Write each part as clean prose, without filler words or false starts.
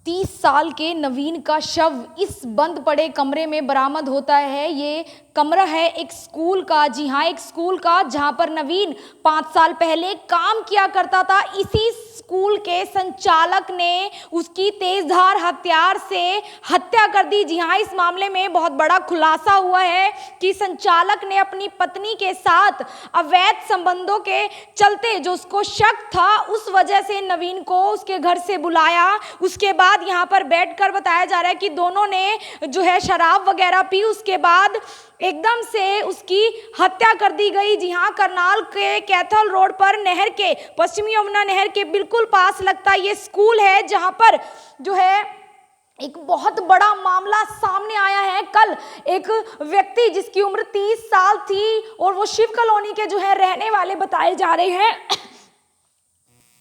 30 साल के नवीन का शव इस बंद पड़े कमरे में बरामद होता है। ये कमरा है एक स्कूल का, जी हाँ, एक स्कूल का, जहां पर नवीन 5 साल पहले काम किया करता था। इसी स्कूल के संचालक ने उसकी तेजधार हथियार से हत्या कर दी। जी हाँ, इस मामले में बहुत बड़ा खुलासा हुआ है कि संचालक ने अपनी पत्नी के साथ अवैध संबंधों के चलते, जो उसको शक था, उस वजह से नवीन को उसके घर से बुलाया। उसके बाद यहाँ पर बैठकर बताया जा रहा है कि दोनों ने जो है शराब वगैरह पी। उसके बाद एकदम से उसकी हत्या कर दी गई। जी हाँ, करनाल के कैथल रोड पर नहर के, पश्चिमी यमुना नहर के बिल्कुल पास लगता ये स्कूल है, जहाँ पर जो है एक बहुत बड़ा मामला सामने आया है। कल एक व्यक्ति जिसकी उम्र 30 साल थी और वो शिव कॉलोनी के जो है रहने वाले बताए जा रहे हैं,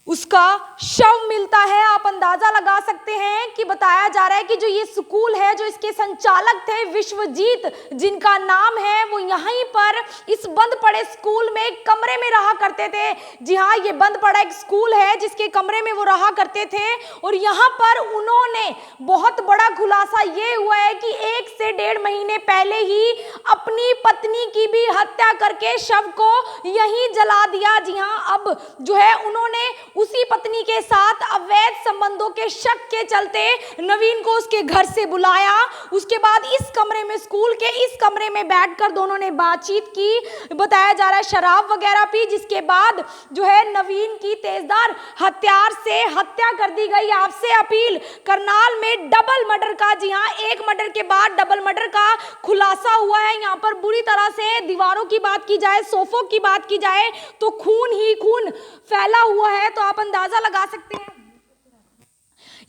उसका शव मिलता है। आप अंदाजा लगा सकते हैं कि बताया जा रहा है कि जो ये स्कूल है, जो इसके संचालक थे विश्वजीत जिनका नाम है, वो यहीं पर इस बंद पड़े स्कूल में एक कमरे में रहा करते थे। जी हाँ, ये बंद पड़ा एक स्कूल है जिसके कमरे में वो रहा करते थे। और यहाँ पर उन्होंने बहुत बड़ा खुलासा ये हुआ है कि 1 से 1.5 महीने पहले ही अपनी पत्नी की भी हत्या करके शव को यहीं जला दिया। जी हाँ, अब जो है उन्होंने उसी पत्नी के साथ अवैध संबंधों के शक के चलते नवीन को उसके घर से बुलाया। उसके बाद इस कमरे में, स्कूल के इस कमरे में बैठकर दोनों ने बातचीत की। बताया जा रहा है शराब वगैरह पी, जिसके बाद जो है नवीन की तेजधार हथियार से हत्या कर दी गई। आपसे अपील, करनाल में डबल मर्डर का, जी हाँ, एक मर्डर के बाद डबल मर्डर का खुलासा हुआ है। यहाँ पर बुरी तरह से दीवारों की बात की जाए, सोफों की बात की जाए तो खून ही खून फैला हुआ है। तो आप अंदाजा लगा सकते हैं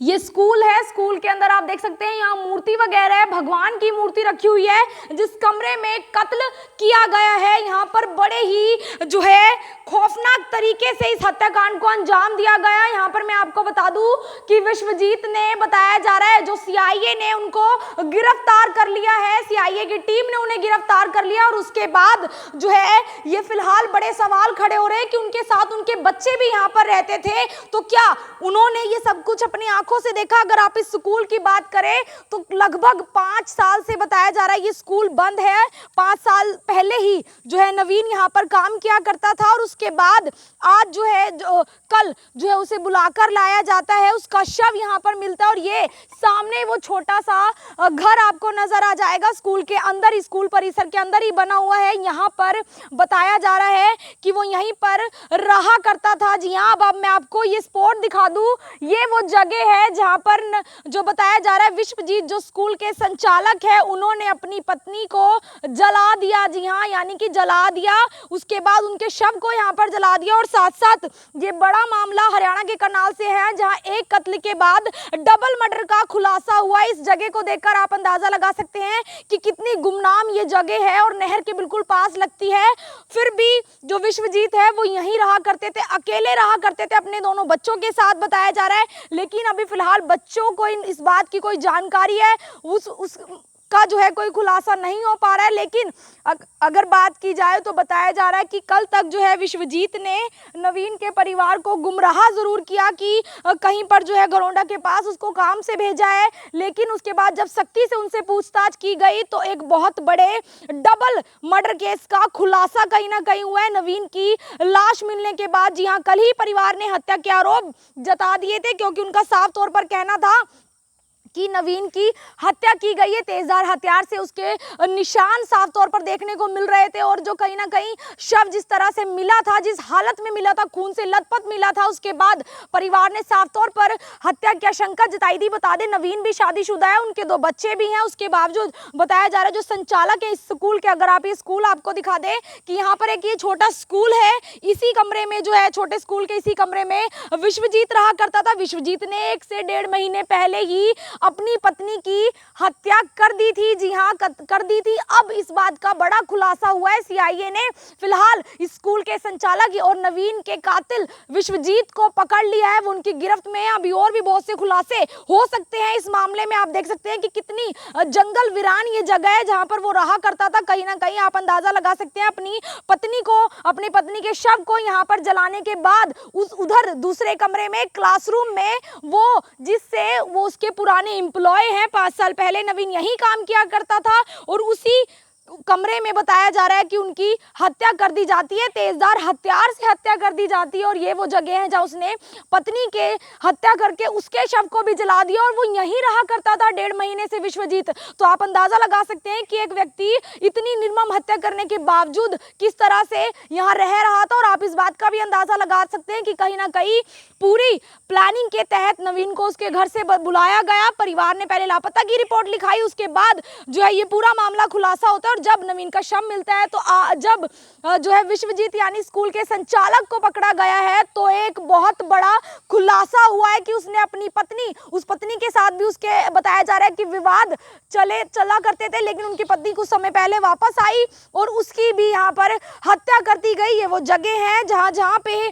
ये स्कूल है। स्कूल के अंदर आप देख सकते हैं यहाँ मूर्ति वगैरह है, भगवान की मूर्ति रखी हुई है। जिस कमरे में कत्ल किया गया है, यहाँ पर बड़े ही जो है खौफनाक तरीके से इस हत्याकांड को अंजाम दिया गया। यहाँ पर मैं आपको बता दूं कि विश्वजीत ने, बताया जा रहा है, जो सीआईए ने उनको गिरफ्तार कर लिया है, सीआईए की टीम ने उन्हें गिरफ्तार कर लिया। और उसके बाद जो है ये फिलहाल बड़े सवाल खड़े हो रहे हैं कि उनके साथ उनके बच्चे भी यहाँ पर रहते थे, तो क्या उन्होंने ये सब कुछ अपनी आंखों से देखा? अगर आप इस स्कूल की बात करें तो लगभग 5 साल से बताया जा रहा है ये स्कूल बंद है। 5 साल पहले ही जो है नवीन यहाँ पर काम किया करता था और उसके बाद आज जो है कल जो है उसे बुलाकर लाया जाता है, उसका शव यहाँ पर मिलता है। और ये सामने वो छोटा सा घर आपको नजर आ जाएगा, स्कूल के अंदर, स्कूल परिसर के अंदर ही बना हुआ है। यहाँ पर बताया जा रहा है कि वो यहीं पर रहा करता था। जी हाँ, अब मैं आपको ये स्पॉट दिखा दूं, ये वो जगह है जहां पर जो बताया जा रहा है विश्वजीत, जो स्कूल के संचालक है, उन्होंने अपनी पत्नी को जला दिया। जी हाँ, यानी कि जला दिया। उसके बाद उनके शव को यहाँ पर जला दिया। और साथ साथ ये बड़ा मामला हरियाणा के करनाल से है, जहां एक कत्ल के बाद डबल मर्डर का खुलासा हुआ। इस जगह को देखकर आप अंदाजा लगा सकते हैं कि कितनी गुमनाम ये जगह है और नहर के बिल्कुल पास लगती है। फिर भी जो विश्वजीत है वो यहीं रहा करते थे, अकेले रहा करते थे अपने दोनों बच्चों के साथ, बताया जा रहा है। लेकिन अभी फिलहाल बच्चों को इस बात की कोई जानकारी है उस का जो है कोई खुलासा नहीं हो पा रहा है। लेकिन अगर बात की जाए तो बताया जा रहा है कि कल तक जो है विश्वजीत ने नवीन के परिवार को गुमराह जरूर किया कि कहीं पर जो है घरौंडा के पास उसको काम से भेजा है। लेकिन उसके बाद जब सख्ती से उनसे पूछताछ की गई तो एक बहुत बड़े डबल मर्डर केस का खुलासा कहीं ना कहीं हुआ है नवीन की लाश मिलने के बाद। जी हाँ, कल ही परिवार ने हत्या के आरोप जता दिए थे, क्योंकि उनका साफ तौर पर कहना था कि नवीन की हत्या की गई है तेजधार हथियार से। उसके निशान साफ तौर पर देखने को मिल रहे थे और जो कहीं ना कहीं शव जिस तरह से मिला था, जिस हालत में मिला था, खून से लथपथ मिला था, उसके बाद परिवार ने साफ तौर पर हत्या की आशंका जताई थी। बता दें नवीन भी शादीशुदा है, उनके 2 बच्चे भी हैं। उसके बावजूद बताया जा रहा है जो संचालक है इस स्कूल के, अगर आप ये स्कूल आपको दिखा दें कि यहाँ पर एक ये छोटा स्कूल है, इसी कमरे में जो है छोटे स्कूल के इसी कमरे में विश्वजीत रहा करता था। विश्वजीत ने 1 से 1.5 महीने पहले ही अपनी पत्नी की हत्या कर दी थी। जी हाँ, कर दी थी। अब इस बात का बड़ा खुलासा हुआ है। सीआईए ने फिलहाल स्कूल के संचालक और नवीन के कातिल विश्वजीत को पकड़ लिया है, वो उनकी गिरफ्त में है। अभी और भी बहुत से खुलासे हो सकते हैं इस मामले में। आप देख सकते हैं कि कितनी जंगल वीरान ये जगह है जहां पर वो रहा करता था। कहीं ना कहीं आप अंदाजा लगा सकते हैं, अपनी पत्नी के शव को यहां पर जलाने के बाद उधर दूसरे कमरे में क्लासरूम में वो उसके पुराने एम्प्लॉय हैं, 5 साल पहले नवीन यही काम किया करता था, और उसी कमरे में बताया जा रहा है कि उनकी हत्या कर दी जाती है, तेजधार हथियार से हत्या कर दी जाती है। और ये वो जगह है जहां उसने पत्नी के हत्या करके उसके शव को भी जला दिया, और वो यहीं रहा करता था 1.5 महीने से विश्वजीत। तो आप अंदाजा लगा सकते हैं कि एक व्यक्ति इतनी निर्मम हत्या करने के बावजूद किस तरह से यहाँ रह रहा था। और आप इस बात का भी अंदाजा लगा सकते हैं कि कहीं ना कहीं पूरी प्लानिंग के तहत नवीन को उसके घर से बुलाया गया। परिवार ने पहले लापता की रिपोर्ट लिखाई, उसके बाद जो है ये पूरा मामला खुलासा होता है। और जब नवीन का शव मिलता है तो जब जो है विश्वजीत यानी स्कूल के संचालक को पकड़ा गया है, तो एक बहुत बड़ा खुलासा हुआ है कि उसने अपनी उस पत्नी के साथ भी उसके बताया जा रहा है कि विवाद चला करते थे, लेकिन उनकी पत्नी कुछ समय पहले वापस आई और उसकी भी यहाँ पर हत्या कर दी गई। ये वो जगह है जहाँ पे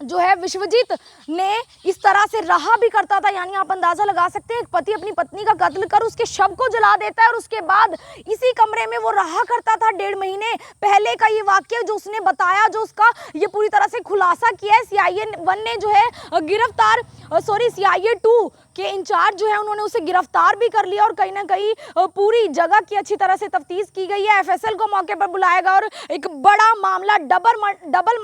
जो है विश्वजीत ने इस तरह से रहा भी करता था। यानी आप अंदाजा लगा सकते हैं, एक पति अपनी पत्नी का कत्ल कर उसके शव को जला देता है, और उसके बाद इसी कमरे में वो रहा करता था। 1.5 महीने पहले का ये वाक्य जो उसने बताया, जो उसका ये पूरी तरह से खुलासा किया है। सीआईए 1 ने जो है सीआईए 2 के इंचार्ज जो है उन्होंने उसे गिरफ्तार भी कर लिया, और कहीं ना कहीं पूरी जगह की अच्छी तरह से तफ्तीश की गई है। एफएसएल को मौके पर बुलाया गया, और एक बड़ा मामला डबल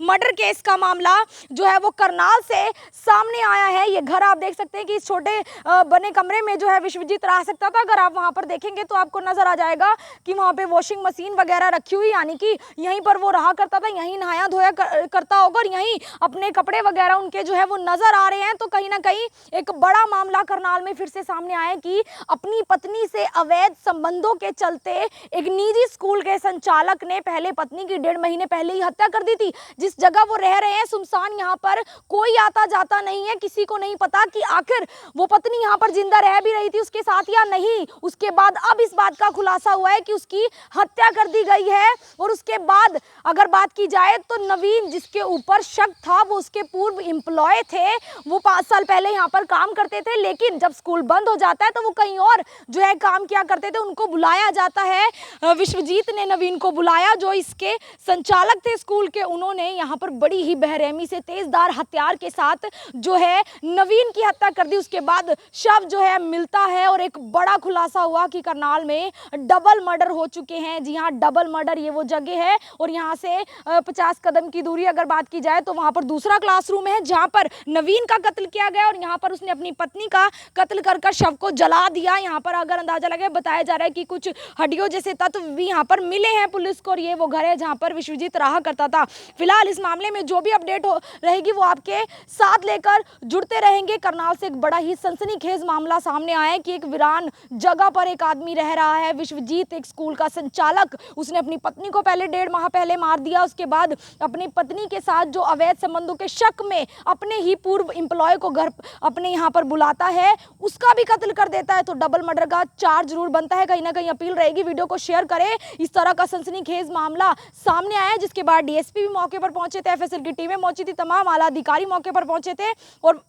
मर्डर केस का मामला जो है वो करनाल से सामने आया है। ये घर आप देख सकते हैं कि इस छोटे बने कमरे में जो है विश्वजीत रह सकता था। अगर आप वहां पर देखेंगे तो आपको नजर आ जाएगा कि वहां पे वॉशिंग मशीन वगैरह रखी हुई, यानी कि यहीं पर वो रहा करता था, यहीं नहाया धोया करता होगा, और यहीं अपने कपड़े वगैरह उनके जो है वो नजर आ रहे हैं। तो कहीं ना कहीं एक बड़ा मामला करनाल में फिर से सामने आया कि अपनी पत्नी से अवैध संबंधों के चलते एक निजी स्कूल के संचालक ने पहले पत्नी की 1.5 महीने पहले ही हत्या कर दी थी। जिस जगह वो रह रहे हैं सुनसान, यहाँ पर कोई आता जाता नहीं है, किसी को नहीं पता कि आखिर वो पत्नी यहाँ पर जिंदा रह भी रही थी उसके साथ या नहीं। उसके बाद अब इस बात का खुलासा हुआ है कि उसकी हत्या कर दी गई है। और उसके बाद अगर बात की जाए तो नवीन जिसके ऊपर शक था वो उसके पूर्व एम्प्लॉय थे, वो 5 साल पहले यहाँ पर काम करते थे, लेकिन जब स्कूल बंद हो जाता है तो वो कहीं और जो है काम किया करते थे। उनको बुलाया जाता है, विश्वजीत ने नवीन को बुलाया जो इसके संचालक थे स्कूल के, उन्होंने यहाँ पर बड़ी ही बेरहमी से तेजधार हथियार के साथ जो है नवीन की हत्या कर दी। उसके बाद शव जो है मिलता है, और एक बड़ा खुलासा हुआ कि करनाल में डबल मर्डर हो चुके हैं। जी हाँ, डबल मर्डर, ये वो जगह है, और यहाँ से 50 कदम की दूरी अगर बात की जाए तो वहां पर दूसरा क्लासरूम है जहां पर नवीन का कत्ल किया गया, और यहाँ पर उसने अपनी पत्नी का कत्ल कर शव को जला दिया। यहाँ पर अगर अंदाजा लगे, बताया जा रहा है कि कुछ हड्डियों जैसे तत्व भी यहाँ पर मिले हैं पुलिस को, और ये वो घर है जहाँ पर विश्वजीत रहा करता था। फिलहाल इस मामले में जो भी अपडेट रहेगी वो आपके साथ लेकर जुड़ते रहेंगे। करनाल से एक बड़ा ही सनसनीखेज मामला सामने आया है कि एक वीरान जगह पर एक आदमी रह रहा है, विश्वजीत एक स्कूल का संचालक, उसने अपनी पत्नी को पहले 1.5 माह पहले मार दिया। उसके बाद अपनी पत्नी के साथ जो अवैध संबंधों के शक में अपने ही पूर्व एम्प्लॉय को घर अपने यहाँ पर बुलाता है, उसका भी कत्ल कर देता है। तो डबल मर्डर का चार्ज जरूर बनता है। कहीं ना कहीं अपील रहेगी, वीडियो को शेयर करें। इस तरह का सनसनीखेज मामला सामने आया है, जिसके बाद डीएसपी भी मौके पर पहुंचे थे, एफएसएल की टीमें पहुंची थी, तमाम आला अधिकारी मौके पर पहुंचे थे, और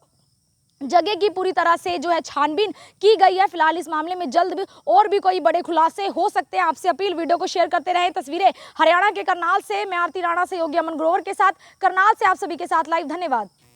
जगह की पूरी तरह से जो है छानबीन की गई है। फिलहाल इस मामले में जल्द भी और भी कोई बड़े खुलासे हो सकते हैं। आपसे अपील, वीडियो को शेयर करते रहें। तस्वीरें हरियाणा के करनाल से मैं आरती राणा, सहयोगी अमन ग्रोवर के साथ, करनाल से आप सभी के साथ लाइव। धन्यवाद।